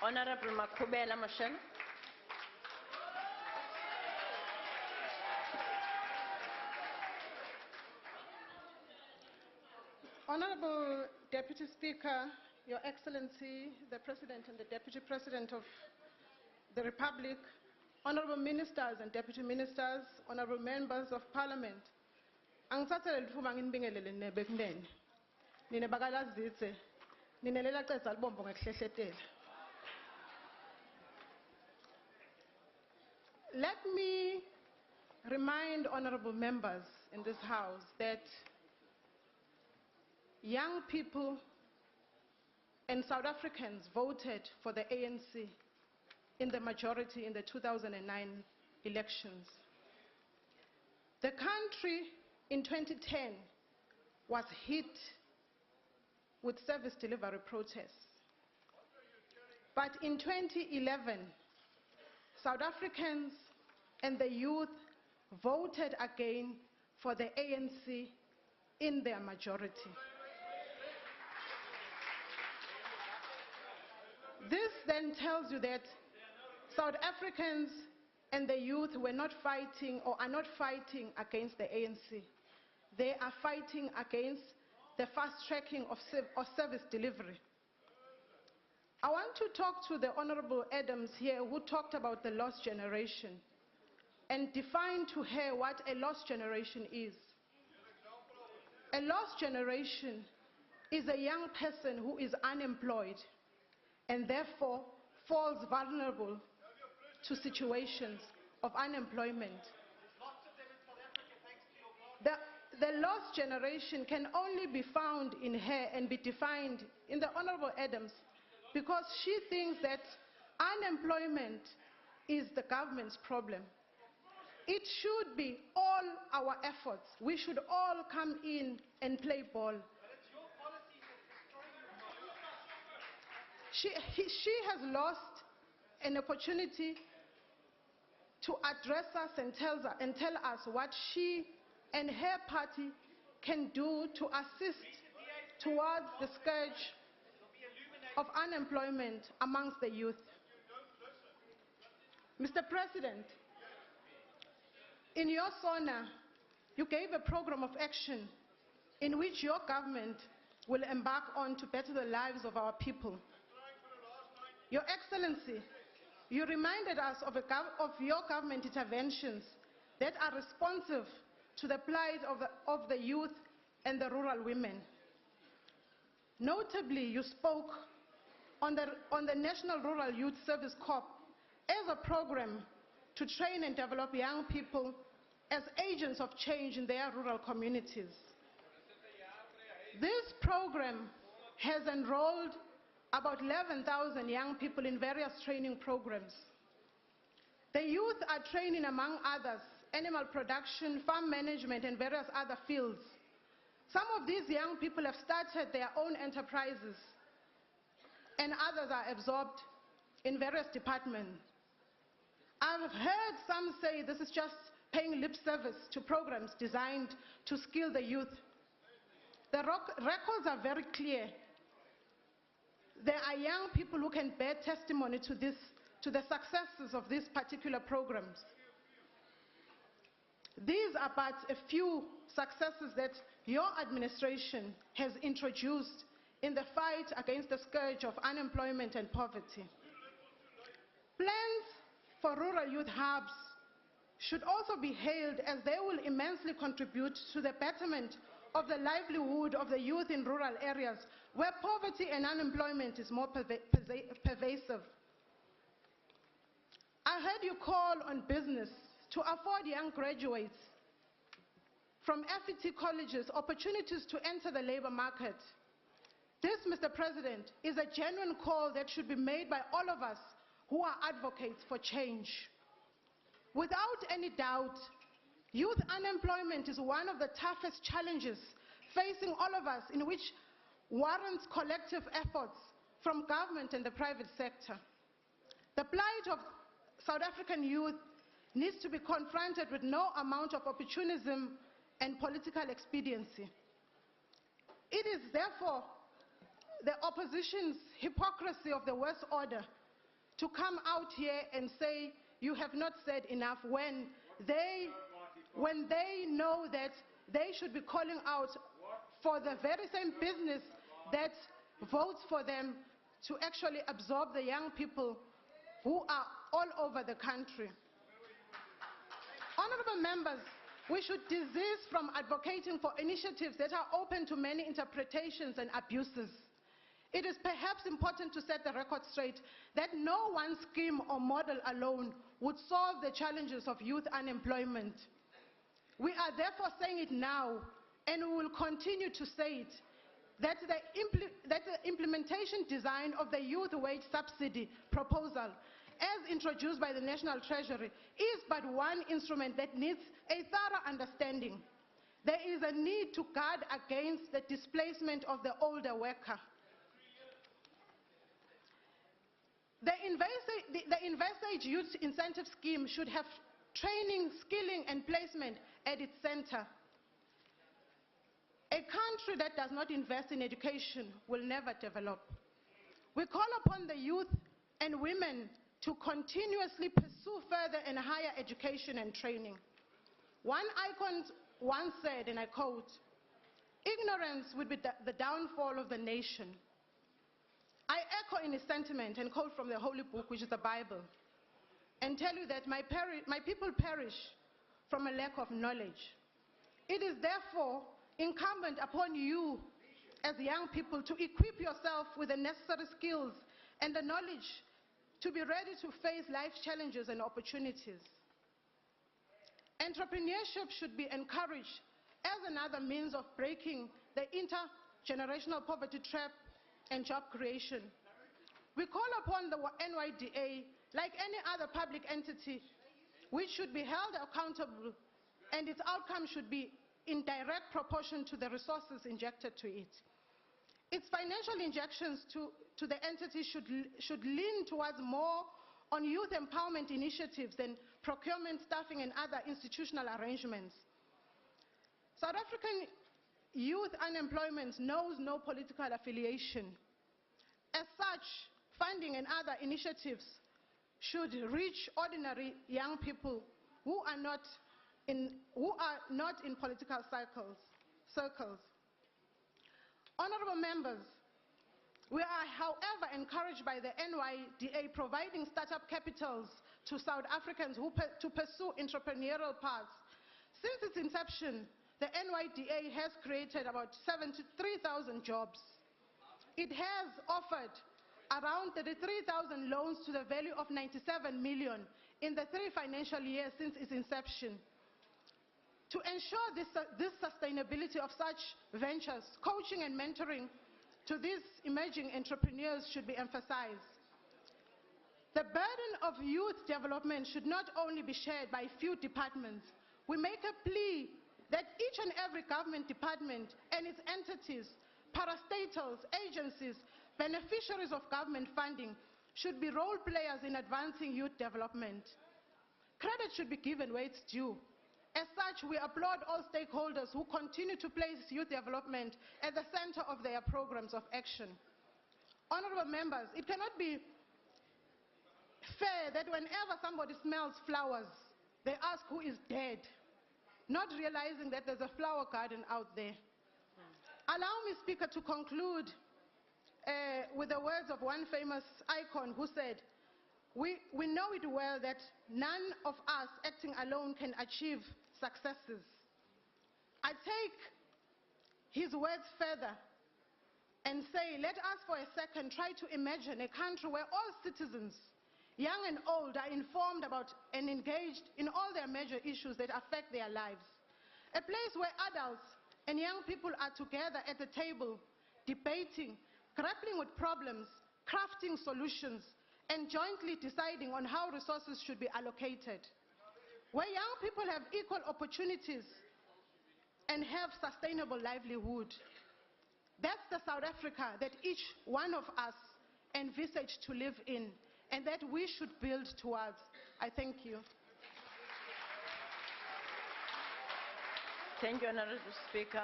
Honorable Makhubela-Mashele. Honorable Deputy Speaker, Your Excellency, the President and the Deputy President of the Republic, Honorable Ministers and Deputy Ministers, Honorable Members of Parliament, angithathele lithuba nginibingelele nebekunene. Nine bakalazitse, nine lela ceza libombo ngekuhlehletela. Let me remind honorable members in this House that young people and South Africans voted for the ANC in the majority in the 2009 elections. The country in 2010 was hit with service delivery protests. But in 2011, South Africans and the youth voted again for the ANC in their majority. This then tells you that South Africans and the youth were not fighting or are not fighting against the ANC. They are fighting against the fast tracking of service delivery. I want to talk to the Honorable Adams here, who talked about the lost generation and define to her what a lost generation is. A lost generation is a young person who is unemployed and therefore falls vulnerable to situations of unemployment. The lost generation can only be found in her and be defined in the Honorable Adams because she thinks that unemployment is the government's problem. It should be all our efforts. We should all come in and play ball. She has lost an opportunity to address us and tell us what she and her party can do to assist towards the scourge of unemployment amongst the youth. Mr. President, in your SONA, you gave a program of action in which your government will embark on to better the lives of our people. Your Excellency, you reminded us of your government interventions that are responsive to the plight of the youth and the rural women. Notably, you spoke on the National Rural Youth Service Corps as a program to train and develop young people as agents of change in their rural communities. This program has enrolled about 11,000 young people in various training programs. The youth are training, among others, animal production, farm management, and various other fields. Some of these young people have started their own enterprises, and others are absorbed in various departments. I've heard some say this is just paying lip service to programs designed to skill the youth. The records are very clear. There are young people who can bear testimony to the successes of these particular programs. These are but a few successes that your administration has introduced in the fight against the scourge of unemployment and poverty. Plans for rural youth hubs should also be hailed, as they will immensely contribute to the betterment of the livelihood of the youth in rural areas where poverty and unemployment is more pervasive. I heard you call on business to afford young graduates from FET colleges opportunities to enter the labor market. This, Mr. President, is a genuine call that should be made by all of us who are advocates for change. Without any doubt, youth unemployment is one of the toughest challenges facing all of us, in which warrants collective efforts from government and the private sector. The plight of South African youth needs to be confronted with no amount of opportunism and political expediency. It is therefore the opposition's hypocrisy of the worst order to come out here and say you have not said enough when they know that they should be calling out for the very same business that votes for them to actually absorb the young people who are all over the country. Honorable members, we should desist from advocating for initiatives that are open to many interpretations and abuses. It is perhaps important to set the record straight that no one scheme or model alone would solve the challenges of youth unemployment. We are therefore saying it now, and we will continue to say it, that the implementation design of the youth wage subsidy proposal, as introduced by the National Treasury, is but one instrument that needs a thorough understanding. There is a need to guard against the displacement of the older worker. The InvestAge Youth Incentive Scheme should have training, skilling, and placement at its center. A country that does not invest in education will never develop. We call upon the youth and women to continuously pursue further and higher education and training. One icon once said, and I quote, "Ignorance would be the downfall of the nation." I echo in his sentiment and quote from the Holy Book, which is the Bible, and tell you that my people perish from a lack of knowledge. It is therefore incumbent upon you as young people to equip yourself with the necessary skills and the knowledge to be ready to face life challenges and opportunities. Entrepreneurship should be encouraged as another means of breaking the intergenerational poverty trap and job creation. We call upon the NYDA, like any other public entity, which should be held accountable, and its outcome should be in direct proportion to the resources injected to it. Its financial injections to the entity should lean towards more on youth empowerment initiatives than procurement, staffing, and other institutional arrangements. South African youth unemployment knows no political affiliation. As such, funding and other initiatives should reach ordinary young people who are not in political circles. Honorable members, we are, however, encouraged by the NYDA providing startup capitals to South Africans to pursue entrepreneurial paths. Since its inception, the NYDA has created about 73,000 jobs. It has offered around 33,000 loans to the value of 97 million in the 3 financial years since its inception. To ensure this sustainability of such ventures, coaching and mentoring to these emerging entrepreneurs should be emphasized. The burden of youth development should not only be shared by few departments. We make a plea that each and every government department and its entities, parastatals, agencies, beneficiaries of government funding should be role players in advancing youth development. Credit should be given where it's due. As such, we applaud all stakeholders who continue to place youth development at the center of their programs of action. Honorable members, it cannot be fair that whenever somebody smells flowers, they ask who is dead, not realizing that there's a flower garden out there. Allow me, Speaker, to conclude with the words of one famous icon who said, we know it well that none of us acting alone can achieve successes. I take his words further and say, let us for a second try to imagine a country where all citizens, young and old, are informed about and engaged in all their major issues that affect their lives. A place where adults and young people are together at the table, debating, grappling with problems, crafting solutions, and jointly deciding on how resources should be allocated. Where young people have equal opportunities and have sustainable livelihood. That's the South Africa that each one of us envisage to live in, and that we should build towards. I thank you. Thank you, Honorable Speaker.